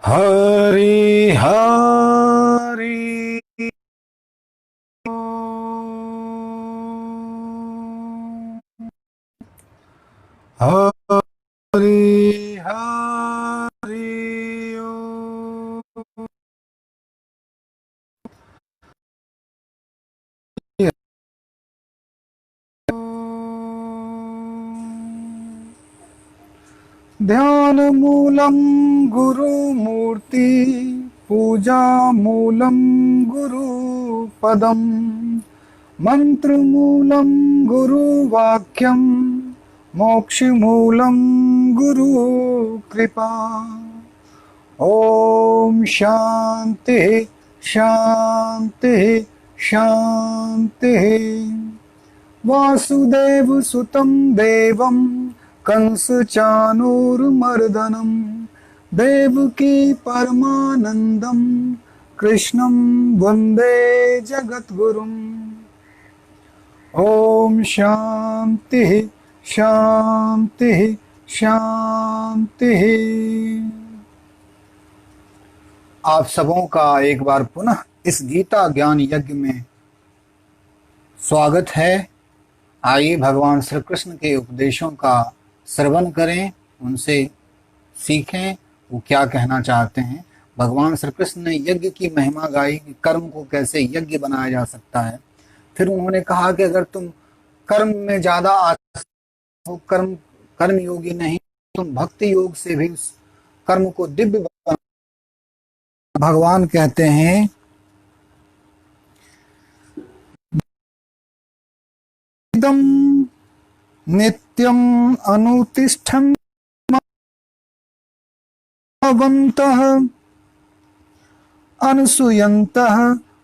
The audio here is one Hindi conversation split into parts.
हरि हरि हरि हरि ध्यान मूलम गुरु मूर्ति पूजा मूलम गुरु पदम मंत्र मूलम गुरु वाक्यम मोक्ष मूलम गुरु कृपा। ओम शांति शांति शांति। वासुदेव सुतं देवं कंस चाणूरमर्दनं देवकी परमानंदं कृष्णं वंदे जगद्गुरुम्। ओम शांति शांति शांति। आप सबों का एक बार पुनः इस गीता ज्ञान यज्ञ में स्वागत है। आइए भगवान श्री कृष्ण के उपदेशों का श्रवण करें, उनसे सीखें वो क्या कहना चाहते हैं। भगवान श्री कृष्ण ने यज्ञ की महिमा गाई कि कर्म को कैसे यज्ञ बनाया जा सकता है। फिर उन्होंने कहा कि अगर तुम कर्म में ज्यादा हो, कर्म योगी नहीं, तुम भक्ति योग से भी उस कर्म को दिव्य बना। भगवान कहते हैं इदं नित्यं अनुतिष्ठन् भवन्तः अनुसूयन्तः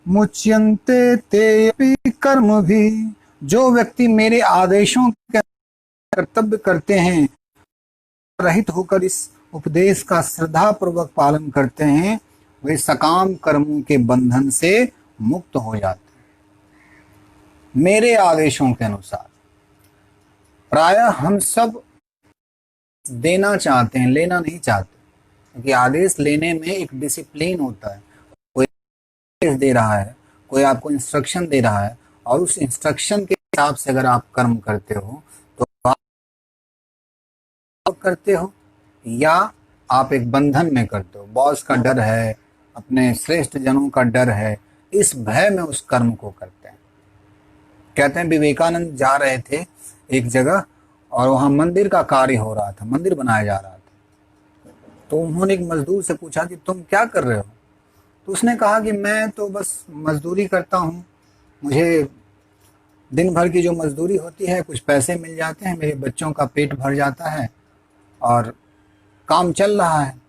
मुच्यन्ते ते अपि कर्मभिः। जो व्यक्ति मेरे आदेशों के कर्तव्य करते हैं, रहित होकर इस उपदेश का श्रद्धा पूर्वक पालन करते हैं, वे सकाम कर्मों के बंधन से मुक्त हो जाते हैं मेरे आदेशों के अनुसार। प्रायः हम सब देना चाहते हैं, लेना नहीं चाहते, क्योंकि आदेश लेने में एक डिसिप्लिन होता है। कोई आदेश दे रहा है, कोई आपको इंस्ट्रक्शन दे रहा है, और उस इंस्ट्रक्शन के हिसाब से अगर आप कर्म करते हो तो आप करते हो या आप एक बंधन में करते हो। बॉस का डर है, अपने श्रेष्ठ जनों का डर है, इस भय में उस कर्म को करते हैं। कहते हैं विवेकानंद जा रहे थे एक जगह और वहां मंदिर का कार्य हो रहा था, मंदिर बनाया जा रहा था। तो उन्होंने एक मजदूर से पूछा कि तुम क्या कर रहे हो? तो उसने कहा कि मैं तो बस मजदूरी करता हूँ, मुझे दिन भर की जो मजदूरी होती है कुछ पैसे मिल जाते हैं, मेरे बच्चों का पेट भर जाता है और काम चल रहा है।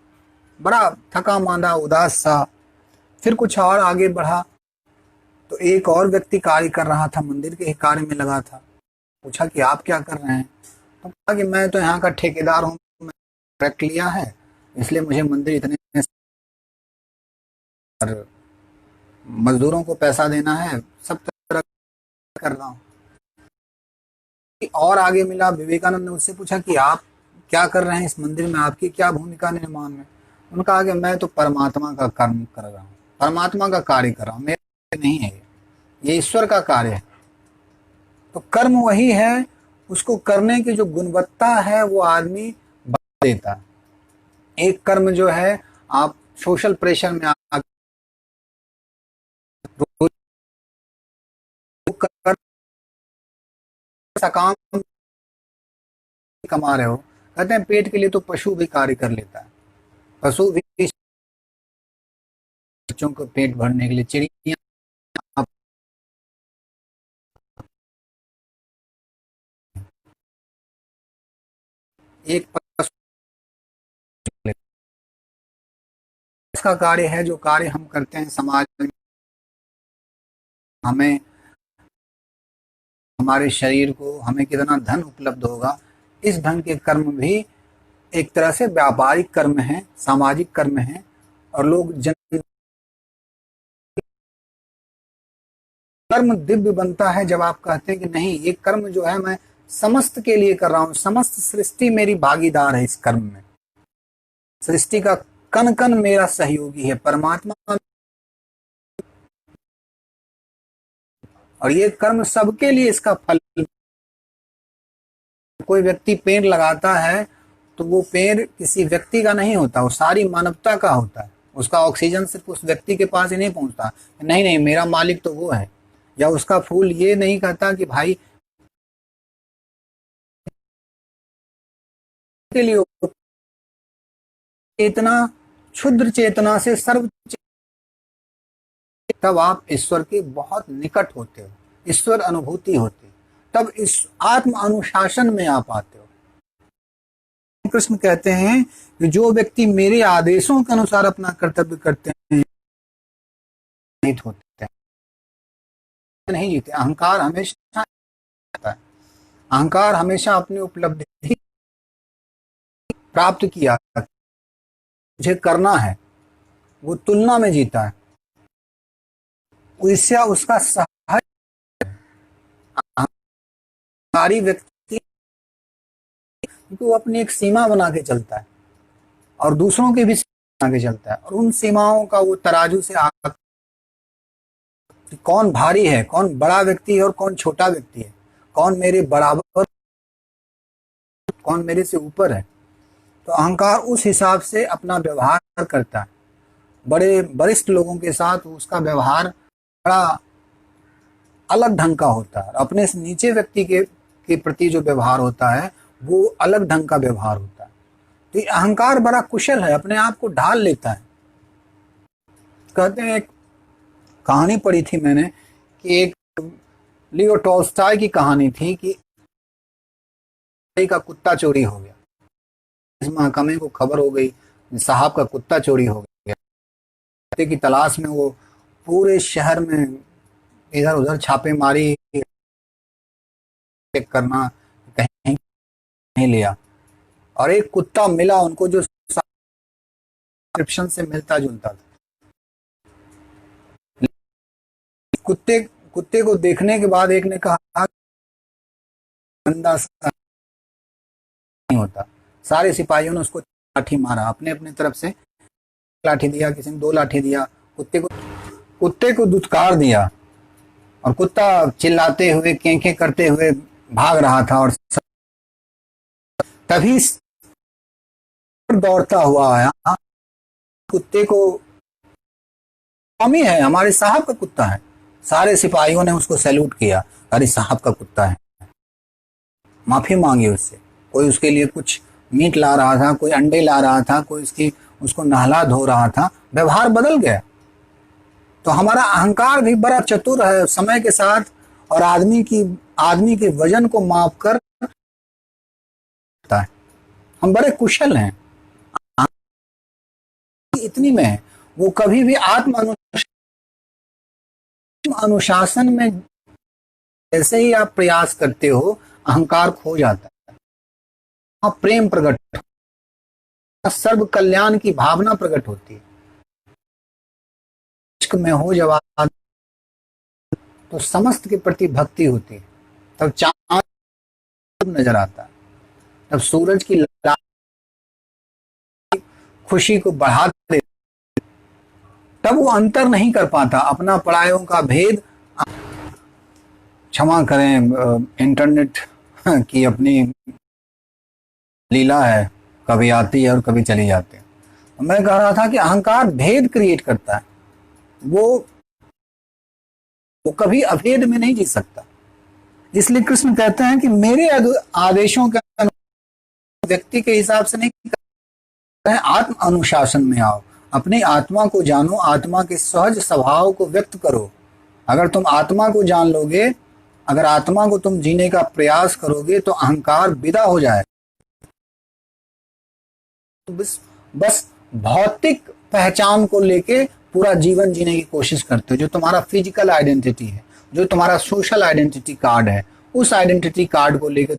बड़ा थका मांदा उदास सा। फिर कुछ और आगे बढ़ा तो एक और व्यक्ति कार्य कर रहा था, मंदिर के ही कार्य में लगा था। पूछा कि आप क्या कर रहे हैं? तो कहा कि मैं तो यहाँ का ठेकेदार हूँ, मैंने कॉन्ट्रैक्ट लिया है, इसलिए मुझे मंदिर इतने और मजदूरों को पैसा देना है, सब तरह कर रहा हूँ। और आगे मिला, विवेकानंद ने उससे पूछा कि आप क्या कर रहे हैं इस मंदिर में, आपकी क्या भूमिका निर्माण में? उन्होंने कहा कि मैं तो परमात्मा का कर्म कर रहा हूँ, परमात्मा का कार्य कर रहा हूँ, मेरे नहीं है, ये ईश्वर का कार्य है। तो कर्म वही है, उसको करने की जो गुणवत्ता है वो आदमी बढ़ा देता है। एक कर्म जो है, आप सोशल प्रेशर में काम कमा रहे हो, कहते हैं पेट के लिए तो पशु भी कार्य कर लेता है। पशु भी बच्चों को पेट भरने के लिए, चिड़िया एक पशु का कार्य है, जो कार्य हम करते हैं समाज में, हमें हमारे शरीर को, हमें कितना धन उपलब्ध होगा, इस ढंग के कर्म भी एक तरह से व्यापारिक कर्म है, सामाजिक कर्म है। और लोग जन कर्म दिव्य बनता है जब आप कहते हैं कि नहीं, ये कर्म जो है मैं समस्त के लिए कर रहा हूं, समस्त सृष्टि मेरी भागीदार है इस कर्म में। सृष्टि का कण कण मेरा सहयोगी है। परमात्मा और ये कर्म सबके लिए इसका फल। कोई व्यक्ति पेड़ लगाता है तो वो पेड़ किसी व्यक्ति का नहीं होता, वो सारी मानवता का होता है। उसका ऑक्सीजन सिर्फ उस व्यक्ति के पास ही नहीं पहुंचता, नहीं नहीं मेरा मालिक तो वो है। या उसका फूल ये नहीं कहता कि भाई के लिए, इतना क्षुद्र चेतना से सर्व, तब आप ईश्वर के बहुत निकट होते हो, ईश्वर अनुभूति होती, तब इस आत्म अनुशासन में आप आते हो। कृष्ण कहते हैं कि जो व्यक्ति मेरे आदेशों के अनुसार अपना कर्तव्य करते हैं नहीं होते हैं, नहीं जीते। अहंकार हमेशा है, अहंकार हमेशा अपनी उपलब्धि प्राप्त किया मुझे करना है, वो तुलना में जीता है, ईर्ष्या उसका सहज। अहंकारी व्यक्ति क्योंकि वो अपनी एक सीमा बना के चलता है और दूसरों की भी सीमा बना के चलता है, और उन सीमाओं का वो तराजू से आकर कौन भारी है, कौन बड़ा व्यक्ति है और कौन छोटा व्यक्ति है, कौन मेरे बराबर, कौन मेरे से ऊपर है। तो अहंकार उस हिसाब से अपना व्यवहार करता है। बड़े वरिष्ठ लोगों के साथ उसका व्यवहार बड़ा अलग ढंग का होता है, अपने से नीचे व्यक्ति के प्रति जो व्यवहार होता है वो अलग ढंग का व्यवहार होता है। तो ये अहंकार बड़ा कुशल है, अपने आप को ढाल लेता है। कहते हैं, एक कहानी पढ़ी थी मैंने कि एक लियो टॉल्स्टॉय की कहानी थी कि का कुत्ता चोरी हो गया। इस महकमे को खबर हो गई साहब का कुत्ता चोरी हो गया। कुत्ते की तलाश में वो पूरे शहर में इधर उधर छापेमारी करना, कहीं नहीं लिया, और एक कुत्ता मिला उनको जो डिस्क्रिप्शन से मिलता जुलता था। कुत्ते को देखने के बाद एक ने कहा गंदा सा नहीं होता। सारे सिपाहियों ने उसको लाठी मारा, अपने अपने तरफ से लाठी दिया, किसी ने 2 लाठी दिया, कुत्ते को दुत्कार दिया, और कुत्ता चिल्लाते हुए केंके करते हुए भाग रहा था। और तभी दौड़ता हुआ आया, कुत्ते को, स्वामी है, हमारे साहब का कुत्ता है। सारे सिपाहियों ने उसको सैल्यूट किया, अरे साहब का कुत्ता है। माफी मांगी उससे, कोई उसके लिए कुछ मीट ला रहा था, कोई अंडे ला रहा था, कोई उसको नहला धो रहा था, व्यवहार बदल गया। तो हमारा अहंकार भी बड़ा चतुर है समय के साथ, और आदमी के वजन को माप कर है। हम बड़े कुशल हैं इतनी में है, वो कभी भी आत्म अनुशासन में जैसे ही आप प्रयास करते हो अहंकार खो जाता है, प्रेम प्रकट, सर्व कल्याण की भावना प्रकट होती है। इश्क में हो जब तो समस्त के प्रति भक्ति होती है, तब चांद नजर आता है, तब सूरज की खुशी को बढ़ाते, तब वो अंतर नहीं कर पाता अपना परायों का भेद। क्षमा करें, इंटरनेट की अपनी लीला है, कभी आती है और कभी चली जाती है। मैं कह रहा था कि अहंकार भेद क्रिएट करता है, वो कभी अभेद में नहीं जी सकता। इसलिए कृष्ण कहते हैं कि मेरे आदेशों के व्यक्ति के हिसाब से नहीं, आत्म अनुशासन में आओ, अपनी आत्मा को जानो, आत्मा के सहज स्वभाव को व्यक्त करो। अगर तुम आत्मा को जान लोगे, अगर आत्मा को तुम जीने का प्रयास करोगे तो अहंकार विदा हो जाए। बस भौतिक पहचान को लेके पूरा जीवन जीने की कोशिश करते हो, जो तुम्हारा फिजिकल आइडेंटिटी है, जो तुम्हारा सोशल आइडेंटिटी कार्ड है, उस आइडेंटिटी कार्ड को लेकर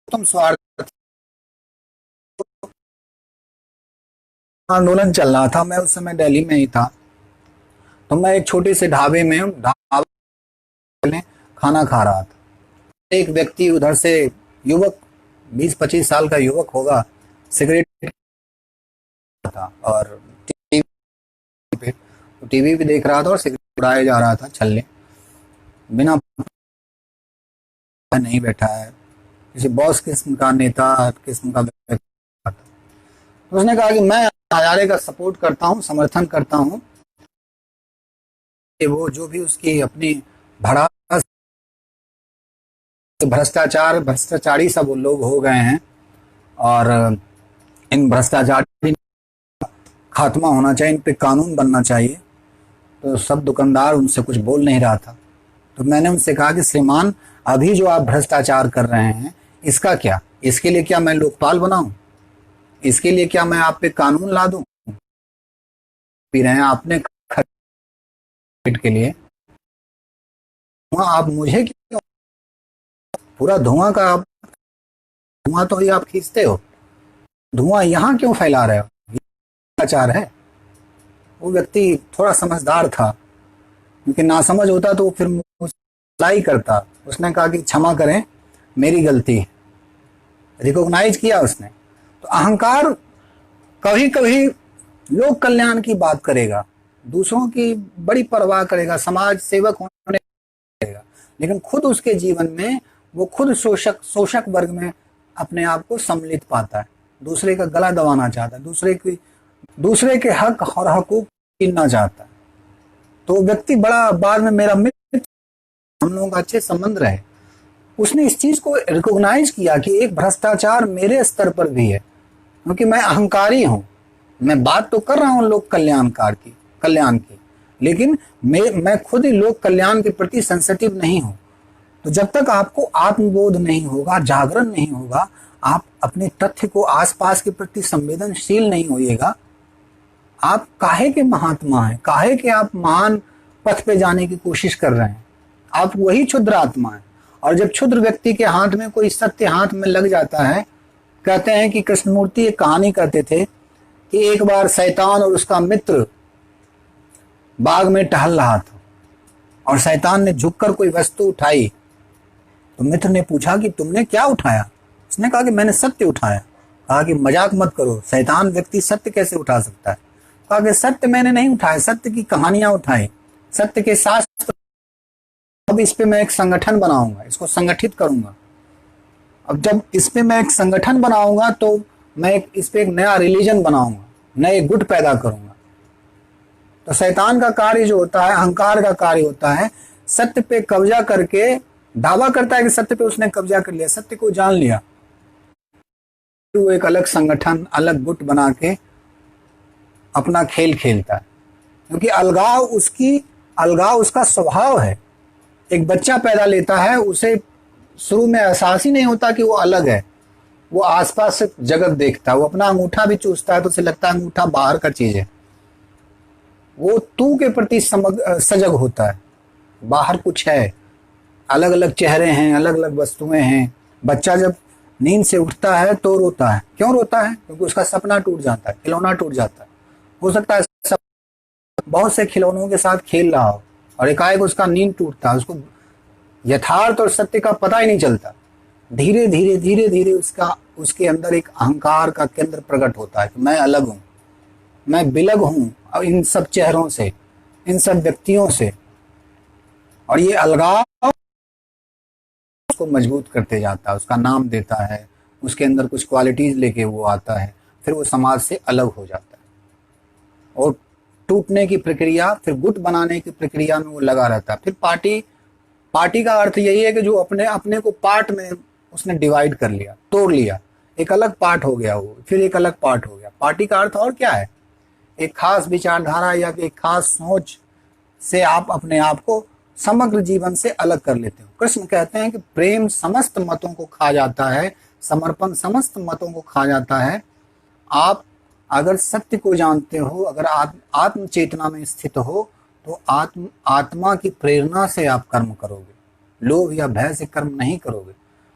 तुम स्वार्थ। आंदोलन चल रहा था, मैं उस समय दिल्ली में ही था, तो मैं एक छोटे से ढाबे में खाना खा रहा था। एक व्यक्ति उधर से, युवक 20-25 साल का युवक होगा, सिगरेट था और टीवी पे टीवी भी देख रहा था और सिगरेट उड़ाया जा रहा था छल्ले, बिना नहीं बैठा है, किसी बॉस किस्म का नेता किस्म का व्यक्ति था। तो उसने कहा कि मैं हजारे का सपोर्ट करता हूँ, समर्थन करता हूँ कि वो जो भी उसकी अपनी भड़ास भ्रष्टाचारी सब लोग हो गए हैं और इन भ्रष्टाचारी खात्मा होना चाहिए, इन पे कानून बनना चाहिए। तो सब दुकानदार उनसे कुछ बोल नहीं रहा था। तो मैंने उनसे कहा कि श्रीमान, अभी जो आप भ्रष्टाचार कर रहे हैं इसका क्या, इसके लिए क्या मैं लोकपाल बनाऊं, इसके लिए क्या मैं आप पे कानून ला दूं? पी रहे हैं आपने खरीद के लिए, आप मुझे क्यों पूरा धुआं का आप धुआं तो ही आप खींचते हो, धुआं यहाँ क्यों फैला रहे हो, भ्रष्टाचार है। वो व्यक्ति थोड़ा समझदार था, क्योंकि ना समझ होता तो फिर लाई करता। उसने कहा कि क्षमा करें, मेरी गलती है, रिकॉग्नाइज किया उसने। तो अहंकार कभी कभी लोक कल्याण की बात करेगा, दूसरों की बड़ी परवाह करेगा, समाज सेवक होने करेगा, लेकिन खुद उसके जीवन में वो खुद शोषक वर्ग में अपने आप को सम्मिलित पाता है, दूसरे का गला दबाना चाहता है, दूसरे के हक और हकूक छीनना चाहता है। तो व्यक्ति बड़ा बाद में मेरा मित्र, हम लोगों का अच्छे संबंध रहे, उसने इस चीज को रिकॉग्नाइज किया कि एक भ्रष्टाचार मेरे स्तर पर भी है, क्योंकि मैं अहंकारी हूं। मैं बात तो कर रहा हूं लोक कल्याण की, लेकिन मैं खुद ही लोक कल्याण के प्रति सेंसिटिव नहीं हूं। तो जब तक आपको आत्मबोध नहीं होगा, जागरण नहीं होगा, आप अपने तथ्य को आसपास के प्रति संवेदनशील नहीं होइएगा, आप काहे के महात्मा हैं, काहे के आप महान पथ पे जाने की कोशिश कर रहे हैं, आप वही क्षुद्र आत्मा है। और जब क्षुद्र व्यक्ति के हाथ में कोई सत्य हाथ में लग जाता है, कहते हैं कि कृष्णमूर्ति एक कहानी कहते थे कि एक बार शैतान और उसका मित्र बाग में टहल रहा था और शैतान ने झुककर कोई वस्तु उठाई। तो मित्र ने पूछा कि तुमने क्या उठाया? उसने कहा कि मैंने सत्य उठाया। कहा कि मजाक मत करो, शैतान व्यक्ति सत्य कैसे उठा सकता है? कहा कि सत्य मैंने नहीं उठाया, सत्य की कहानियां उठाई, सत्य के शास्त्र। अब इस पे मैं एक संगठन बनाऊंगा, इसको संगठित करूंगा। अब जब इस पे मैं एक संगठन बनाऊंगा तो मैं इस पे एक नया रिलीजन बनाऊंगा, नए गुट पैदा करूंगा। तो शैतान का कार्य जो होता है, अहंकार का कार्य होता है, सत्य पे कब्जा करके दावा करता है कि सत्य पे उसने कब्जा कर लिया, सत्य को जान लिया। वो एक अलग संगठन, अलग गुट बना के अपना खेल खेलता है, क्योंकि अलगाव उसका स्वभाव है। एक बच्चा पैदा लेता है, उसे शुरू में एहसास ही नहीं होता कि वो अलग है, वो आसपास से जगत देखता है, वो अपना अंगूठा भी चूसता है तो उसे लगता है अंगूठा बाहर का चीज है। वो तू के प्रति सजग होता है, बाहर कुछ है, अलग अलग चेहरे हैं, अलग अलग वस्तुएं हैं। बच्चा जब नींद से उठता है तो रोता है। क्यों रोता है? क्योंकि उसका सपना टूट जाता है, खिलौना टूट जाता है। हो सकता है बहुत से खिलौनों के साथ खेल रहा हो और एकाएक उसका नींद टूटता है, उसको यथार्थ और सत्य का पता ही नहीं चलता। धीरे धीरे उसके अंदर एक अहंकार का केंद्र प्रकट होता है कि मैं अलग हूं, मैं बिलग हूं इन सब चेहरों से, इन सब व्यक्तियों से। और ये अलगाव उसको मजबूत करते जाता है, उसका नाम देता है, उसके अंदर कुछ क्वालिटीज लेके वो आता है, फिर वो समाज से अलग हो जाता है और टूटने की प्रक्रिया, फिर गुट बनाने की प्रक्रिया में वो लगा रहता है। फिर पार्टी का अर्थ यही है कि जो अपने को पार्ट में उसने डिवाइड कर लिया, तोड़ लिया, एक अलग पार्ट हो गया वो, फिर एक अलग पार्ट हो गया। पार्टी का अर्थ और क्या है? एक खास विचारधारा या एक खास सोच से आप अपने आप को समग्र जीवन से अलग कर लेते हो। कृष्ण कहते हैं कि प्रेम समस्त मतों को खा जाता है, समर्पण समस्त मतों को खा जाता है। आप अगर सत्य को जानते हो, अगर आत्म चेतना में स्थित हो, तो आत्मा की प्रेरणा से आप कर्म करोगे, लोभ या भय से कर्म नहीं करोगे।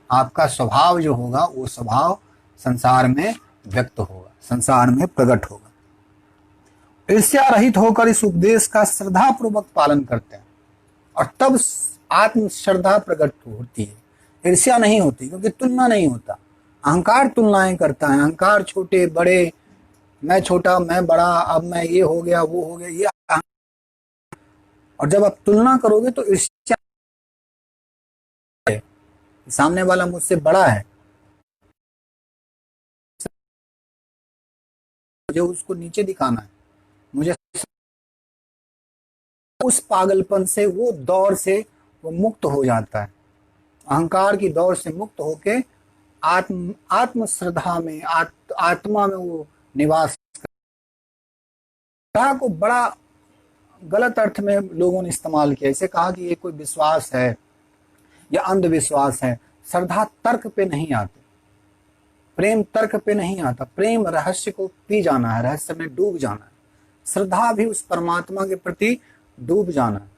आपका स्वभाव जो होगा वो स्वभाव संसार में व्यक्त होगा, संसार में प्रकट होगा। ईर्ष्या रहित होकर इस उपदेश का श्रद्धा पूर्वक पालन करते हैं और तब आत्म श्रद्धा प्रकट होती है। ईर्ष्या नहीं होती, क्योंकि तुलना नहीं होता। अहंकार तुलनाएं करता है, अहंकार छोटे बड़े, मैं छोटा मैं बड़ा, अब मैं ये हो गया वो हो गया, ये और जब आप तुलना करोगे तो ईर्ष्या है, सामने वाला मुझसे बड़ा है, मुझे उसको नीचे दिखाना है, मुझे उस पागलपन से, वो दौर से वो मुक्त हो जाता है, अहंकार की दौर से मुक्त होके आत्म श्रद्धा में, आत्मा में वो निवास। श्रद्धा को बड़ा गलत अर्थ में लोगों ने इस्तेमाल किया, इसे कहा कि ये कोई विश्वास है या अंधविश्वास है। श्रद्धा तर्क पे नहीं आती, प्रेम तर्क पे नहीं आता, प्रेम रहस्य को पी जाना है, रहस्य में डूब जाना है। श्रद्धा भी उस परमात्मा के प्रति डूब जाना है,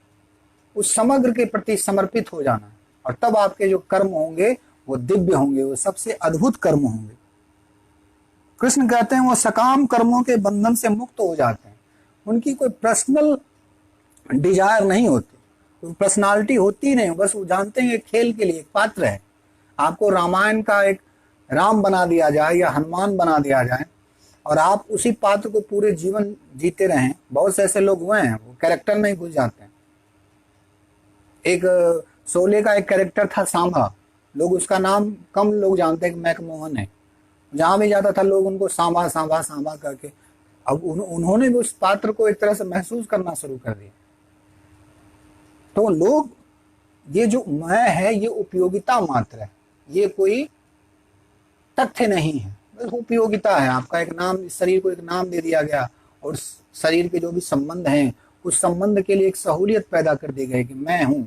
उस समग्र के प्रति समर्पित हो जाना है, और तब आपके जो कर्म होंगे वो दिव्य होंगे, वो सबसे अद्भुत कर्म होंगे। कृष्ण कहते हैं वो सकाम कर्मों के बंधन से मुक्त हो जाते हैं, उनकी कोई पर्सनल डिजायर नहीं होती, कोई पर्सनालिटी होती नहीं, बस वो जानते हैं खेल के लिए एक पात्र है। आपको रामायण का एक राम बना दिया जाए या हनुमान बना दिया जाए और आप उसी पात्र को पूरे जीवन जीते रहें, बहुत से ऐसे लोग हुए हैं, वो कैरेक्टर में ही घुस जाते हैं। एक शोले का एक कैरेक्टर था सांभा, लोग उसका नाम कम लोग जानते हैं कि मैकमोहन है, जहां भी जाता था लोग उनको सांभा सांभा सांभा करके, अब उन्होंने भी उस पात्र को एक तरह से महसूस करना शुरू कर दिया। तो लोग, ये जो मैं है ये उपयोगिता मात्र है, ये कोई तथ्य नहीं है, बस उपयोगिता है। आपका एक नाम, इस शरीर को एक नाम दे दिया गया, और शरीर के जो भी संबंध हैं उस संबंध के लिए एक सहूलियत पैदा कर दी गई कि मैं हूं।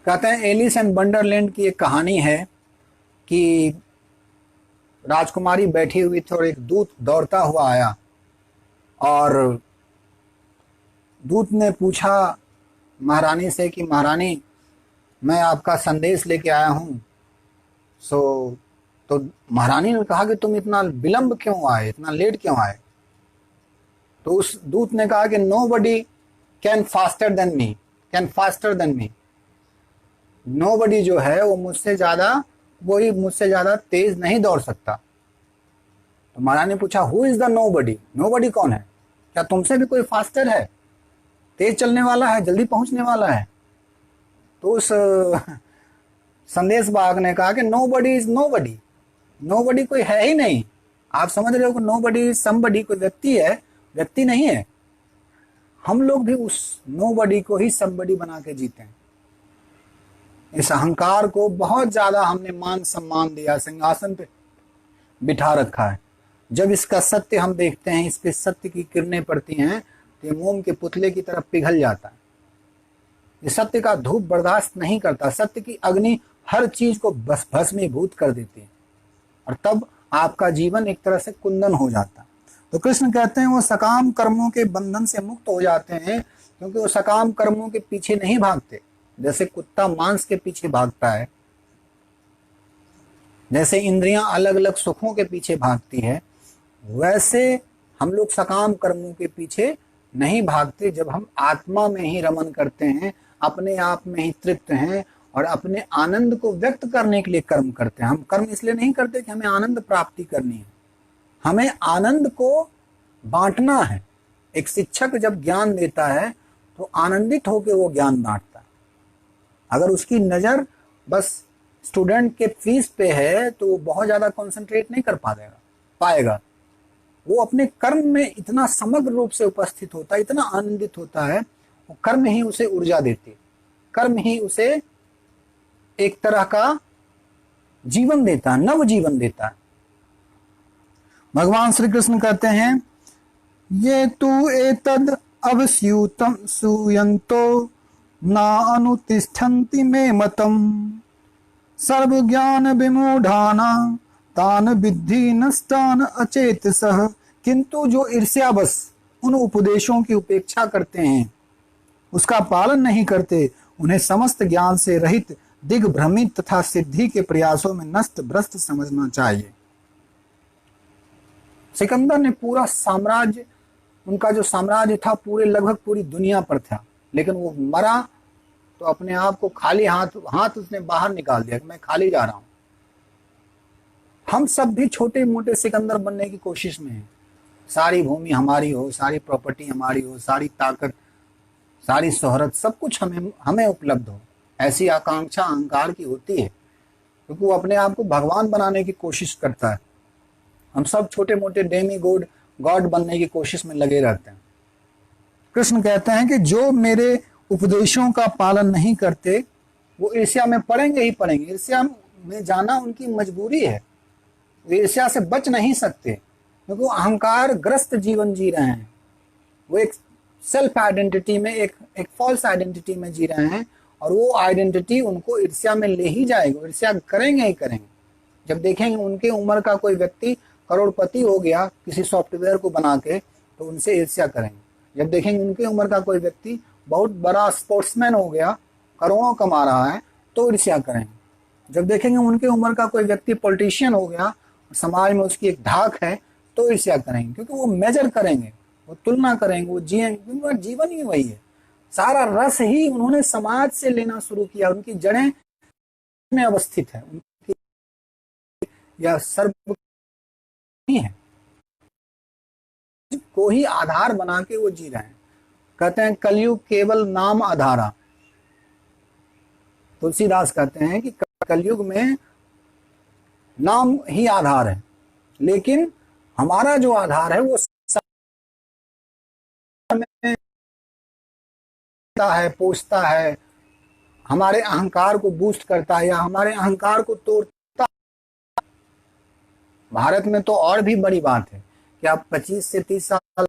कहते हैं एलिस एंड वंडरलैंड की एक कहानी है कि राजकुमारी बैठी हुई थी और एक दूत दौड़ता हुआ आया, और दूत ने पूछा महारानी से कि महारानी मैं आपका संदेश लेके आया हूं। तो महारानी ने कहा कि तुम इतना विलंब क्यों आए, इतना लेट क्यों आए। तो उस दूत ने कहा कि nobody can faster than me, can faster than me, nobody जो है वो मुझसे ज्यादा, वही मुझसे ज्यादा तेज नहीं दौड़ सकता। तो महारानी ने पूछा who is the nobody, nobody कौन है, क्या तुमसे भी कोई फास्टर है, तेज चलने वाला है, जल्दी पहुंचने वाला है। तो उस संदेश वाहक ने कहा कि नोबडी इज नोबडी, नोबडी कोई है ही नहीं। आप समझ रहे हो कि नोबडी इज समबडी, कोई व्यक्ति है, व्यक्ति नहीं है। हम लोग भी उस नोबडी को ही समबडी बना के जीते हैं। इस अहंकार को बहुत ज्यादा हमने मान सम्मान दिया, सिंहासन पे बिठा रखा है। जब इसका सत्य हम देखते हैं, इस पे सत्य की किरणें पड़ती हैं, तो ये मोम के पुतले की तरफ पिघल जाता है। ये सत्य का धूप बर्दाश्त नहीं करता, सत्य की अग्नि हर चीज को बस भस्मीभूत कर देती है, और तब आपका जीवन एक तरह से कुंदन हो जाता है। तो कृष्ण कहते हैं वो सकाम कर्मों के बंधन से मुक्त हो जाते हैं, क्योंकि वो सकाम कर्मों के पीछे नहीं भागते। जैसे कुत्ता मांस के पीछे भागता है, जैसे इंद्रियां अलग अलग सुखों के पीछे भागती है, वैसे हम लोग सकाम कर्मों के पीछे नहीं भागते। जब हम आत्मा में ही रमन करते हैं, अपने आप में ही तृप्त हैं, और अपने आनंद को व्यक्त करने के लिए कर्म करते हैं। हम कर्म इसलिए नहीं करते कि हमें आनंद प्राप्ति करनी है, हमें आनंद को बांटना है। एक शिक्षक जब ज्ञान देता है तो आनंदित होकर वो ज्ञान बांटता है। अगर उसकी नजर बस स्टूडेंट के फीस पे है तो वो बहुत ज्यादा कंसंट्रेट नहीं कर पाएगा। वो अपने कर्म में इतना समग्र रूप से उपस्थित होता है, इतना आनंदित होता है, वो कर्म ही उसे ऊर्जा देती है, कर्म ही उसे एक तरह का जीवन देता है, नव जीवन देता है। भगवान श्री कृष्ण कहते हैं ये तु एतद अवस्यूतम सूयंतो ना अनुतिष्ठन्ति मे मतम सर्व ज्ञान विमूढ़ाना तान विद्धि नस्तान अचेतसः। किंतु जो ईर्ष्यावश उन उपदेशों की उपेक्षा करते हैं, उसका पालन नहीं करते, उन्हें समस्त ज्ञान से रहित दिग्भ्रमित तथा सिद्धि के प्रयासों में नष्ट भ्रष्ट समझना चाहिए। सिकंदर ने पूरा साम्राज्य, उनका जो साम्राज्य था पूरे लगभग पूरी दुनिया पर था, लेकिन वो मरा तो अपने आप को खाली हाथ उसने बाहर निकाल दिया कि मैं खाली जा रहा हूं। हम सब भी छोटे मोटे सिकंदर बनने की कोशिश में हैं। सारी भूमि हमारी हो, सारी प्रॉपर्टी हमारी हो, सारी ताकत, सारी शोहरत, सब कुछ हमें हमें उपलब्ध हो, ऐसी आकांक्षा अहंकार की होती है, क्योंकि वो अपने आप को भगवान बनाने की कोशिश करता है। हम सब छोटे मोटे डेमी गॉड गॉड बनने की कोशिश में लगे रहते हैं। कृष्ण कहते हैं कि जो मेरे उपदेशों का पालन नहीं करते वो ईर्ष्या में पड़ेंगे ही पड़ेंगे। ईर्ष्या में जाना उनकी मजबूरी है, वो ईर्ष्या से बच नहीं सकते, क्योंकि वो अहंकार ग्रस्त जीवन जी रहे हैं। वो एक सेल्फ आइडेंटिटी में, एक फॉल्स आइडेंटिटी में जी रहे हैं, और वो आइडेंटिटी उनको ईर्ष्या में ले ही जाएगी। ईर्ष्या करेंगे ही करेंगे। जब देखेंगे उनके उम्र का कोई व्यक्ति करोड़पति हो गया किसी सॉफ्टवेयर को बना के, तो उनसे ईर्ष्या करेंगे। जब देखेंगे उनके उम्र का कोई व्यक्ति बहुत बड़ा स्पोर्ट्समैन हो गया, करोड़ों कमा रहा है, तो ईर्ष्या करेंगे। जब देखेंगे उनके उम्र का कोई व्यक्ति पॉलिटिशियन हो गया, समाज में उसकी एक धाक है, तो ईर्ष्या करेंगे, क्योंकि वो मेजर करेंगे, वो तुलना करेंगे, वो जिएंगे, क्योंकि जीवन ही वही है। सारा रस ही उन्होंने समाज से लेना शुरू किया। उनकी जड़ें में अवस्थित है, उनकी यह सर्व है को ही आधार बना के वो जी रहे हैं। कहते हैं कलयुग केवल नाम आधारा। तुलसीदास कहते हैं कि कलयुग में नाम ही आधार है, लेकिन हमारा जो आधार है वो पोषता है, हमारे अहंकार को बूस्ट करता है, या हमारे अहंकार को तोड़ता। भारत में तो और भी बड़ी बात है कि आप 25 से 30 साल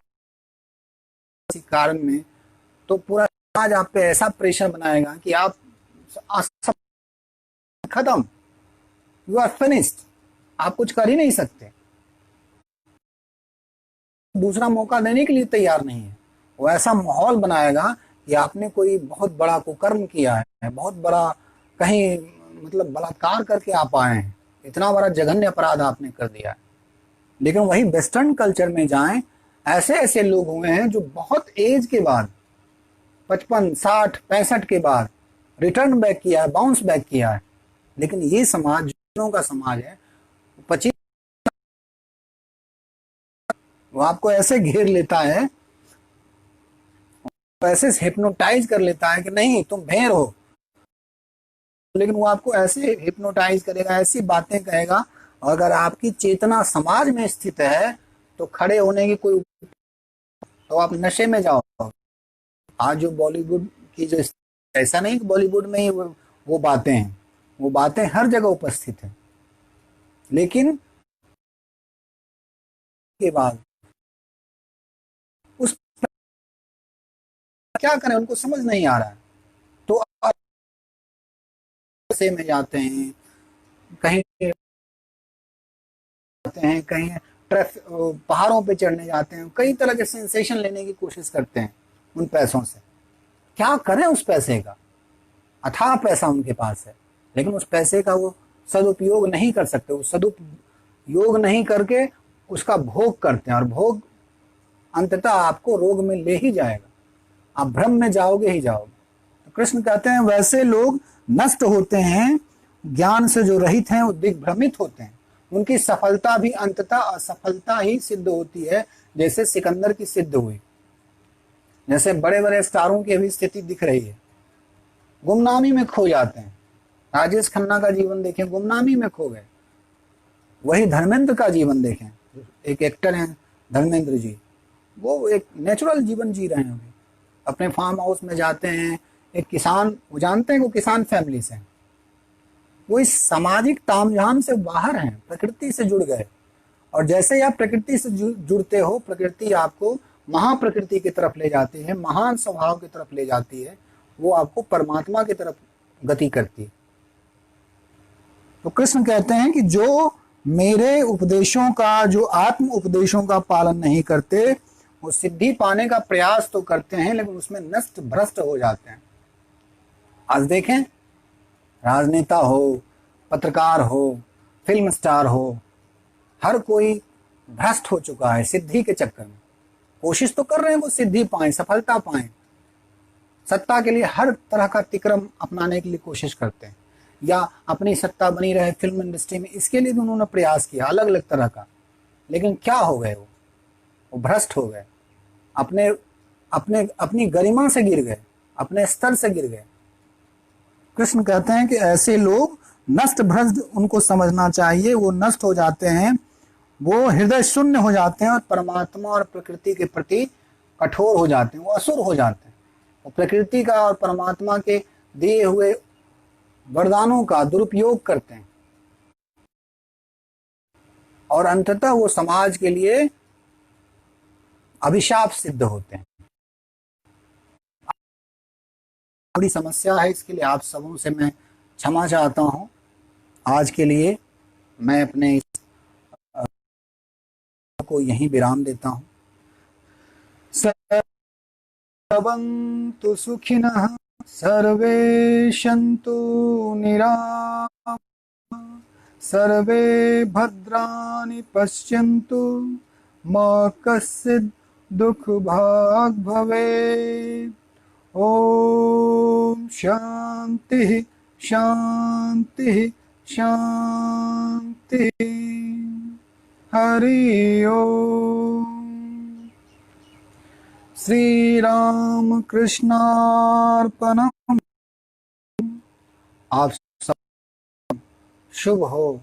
किसी कारण में, तो पूरा समाज आप पे ऐसा प्रेशर बनाएगा कि आप खत्म, यू आर फिनिश्ड, आप कुछ कर ही नहीं सकते। दूसरा मौका देने के लिए तैयार नहीं है। वो ऐसा माहौल बनाएगा कि आपने कोई बहुत बड़ा कुकर्म किया है, बहुत बड़ा कहीं मतलब बलात्कार करके आप आए हैं, इतना बड़ा जघन्य अपराध आपने कर दिया है। लेकिन वही वेस्टर्न कल्चर में जाएं, ऐसे ऐसे लोग हुए हैं जो बहुत एज के बाद, 55, 60, 65 के बाद रिटर्न बैक किया है, बाउंस बैक किया है। लेकिन ये समाज जो का समाज है, 25 वो आपको ऐसे घेर लेता है, ऐसे हिप्नोटाइज कर लेता है कि नहीं तुम भेड़ हो। लेकिन वो आपको ऐसे हिप्नोटाइज करेगा, ऐसी बातें कहेगा, अगर आपकी चेतना समाज में स्थित है तो खड़े होने की कोई, तो आप नशे में जाओ। आज जो बॉलीवुड की जो, ऐसा नहीं कि बॉलीवुड में ही वो बातें हैं, वो बातें हर जगह उपस्थित हैं। लेकिन के बाद उस क्या करें, उनको समझ नहीं आ रहा है। तो से में जाते हैं, कहीं जाते हैं, कहीं पहाड़ों पे चढ़ने जाते हैं, कई तरह के सेंसेशन लेने की कोशिश करते हैं उन पैसों से। क्या करें उस पैसे का, अथाह पैसा उनके पास है, लेकिन उस पैसे का वो सदुपयोग नहीं कर सकते। वो सदुपयोग नहीं करके उसका भोग करते हैं, और भोग अंततः आपको रोग में ले ही जाएगा, आप भ्रम में जाओगे ही जाओगे। तो कृष्ण कहते हैं वैसे लोग नष्ट होते हैं, ज्ञान से जो रहित हैं वो दिग्भ्रमित होते हैं। उनकी सफलता भी अंततः असफलता ही सिद्ध होती है, जैसे सिकंदर की सिद्ध हुई, जैसे बड़े बड़े स्टारों की अभी स्थिति दिख रही है, गुमनामी में खो जाते हैं। राजेश खन्ना का जीवन देखें, गुमनामी में खो गए। वही धर्मेंद्र का जीवन देखें, एक एक्टर हैं धर्मेंद्र जी, वो एक नेचुरल जीवन जी रहे हैं। अभी अपने फार्म हाउस में जाते हैं, एक किसान, वो जानते हैं वो किसान फैमिली से, वो इस सामाजिक तामझाम से बाहर हैं, प्रकृति से जुड़ गए। और जैसे ही आप प्रकृति से जुड़ते हो, प्रकृति आपको महाप्रकृति की तरफ ले जाती है, महान स्वभाव की तरफ ले जाती है, वो आपको परमात्मा की तरफ गति करती है। तो कृष्ण कहते हैं कि जो मेरे उपदेशों का, जो आत्म उपदेशों का पालन नहीं करते, वो सिद्धि पाने का प्रयास तो करते हैं, लेकिन उसमें नष्ट भ्रष्ट हो जाते हैं। आज देखें, राजनेता हो, पत्रकार हो, फिल्म स्टार हो, हर कोई भ्रष्ट हो चुका है सिद्धि के चक्कर में। कोशिश तो कर रहे हैं वो सिद्धि पाएं, सफलता पाएं, सत्ता के लिए हर तरह का तिक्रम अपनाने के लिए कोशिश करते हैं, या अपनी सत्ता बनी रहे फिल्म इंडस्ट्री में, इसके लिए भी उन्होंने प्रयास किया अलग अलग तरह का। लेकिन क्या हो गए, वो भ्रष्ट हो गए, अपने अपने अपनी गरिमा से गिर गए, अपने स्तर से गिर गए। कृष्ण कहते हैं कि ऐसे लोग नष्ट भ्रष्ट, उनको समझना चाहिए, वो नष्ट हो जाते हैं, वो हृदय शून्य हो जाते हैं और परमात्मा और प्रकृति के प्रति कठोर हो जाते हैं, वो असुर हो जाते हैं। वो प्रकृति का और परमात्मा के दिए हुए वरदानों का दुरुपयोग करते हैं और अंततः वो समाज के लिए अभिशाप सिद्ध होते हैं। बड़ी समस्या है, इसके लिए आप सबों से मैं क्षमा चाहता हूं। आज के लिए मैं अपने को यहीं विराम देता हूं। सर्वन्तु सुखिनः सर्वे सन्तु निरामयाः सर्वे भद्राणि पश्यन्तु मा कश्चित् दुःखभाग् भवेत्। ओम शांति शांति शांति। हरि ओम। श्री राम कृष्णार्पणम। आप सब शुभ हो,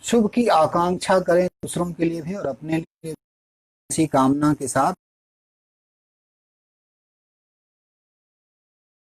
शुभ की आकांक्षा करें दूसरों के लिए भी और अपने लिए इसी कामना के साथ